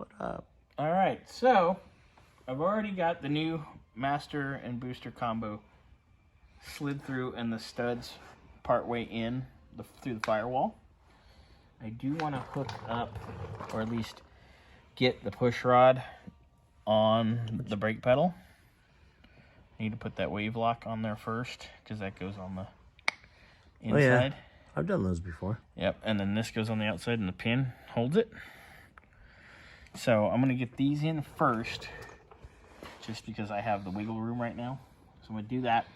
What up? All right, so I've already got the new master and booster combo slid through and the studs partway in through the firewall. I do want to hook up, or at least get the push rod on the brake pedal. I need to put that wave lock on there first because that goes on the inside. Oh, yeah. I've done those before. Yep, and then this goes on the outside and the pin holds it. So I'm going to get these in first just because I have the wiggle room right now. So I'm going to do that.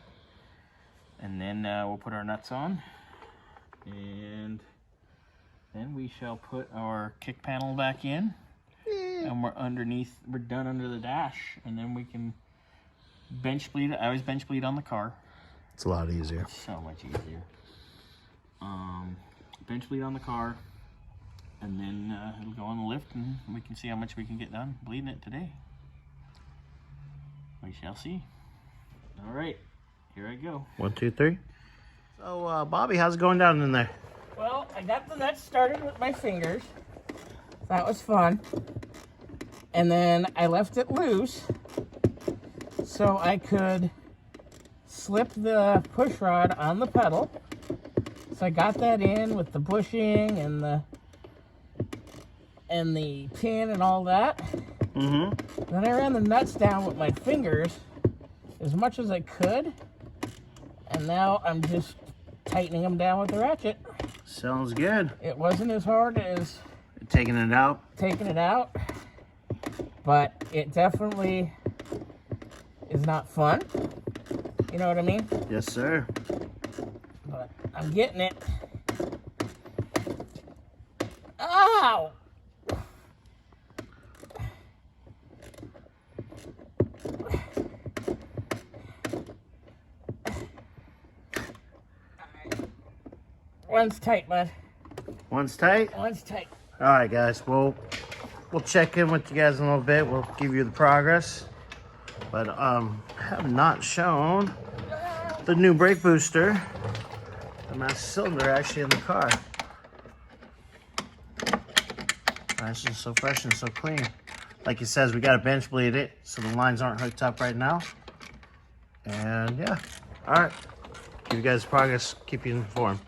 And then we'll put our nuts on. And then we shall put our kick panel back in. And we're done under the dash. And then we can bench bleed. I always bench bleed on the car. It's a lot easier. It's so much easier. Bench bleed on the car. And then it'll go on the lift and we can see how much we can get done bleeding it today. We shall see. All right, here I go. 1, 2, 3. So, Bobby, how's it going down in there? Well, I got the nuts started with my fingers. That was fun. And then I left it loose so I could slip the push rod on the pedal. So I got that in with the bushing and the pin and all that. Mm-hmm. Then I ran the nuts down with my fingers as much as I could. And now I'm just tightening them down with the ratchet. Sounds good. It wasn't as hard as taking it out, but it definitely is not fun. You know what I mean? Yes, sir. But I'm getting it. Ow! One's tight, bud. One's tight? One's tight. All right, guys. We'll check in with you guys in a little bit. We'll give you the progress. But have not shown the new brake booster, the master cylinder, actually in the car. Nice and so fresh and so clean. Like it says, we got to bench bleed it so the lines aren't hooked up right now. And yeah, all right. Give you guys progress. Keep you informed.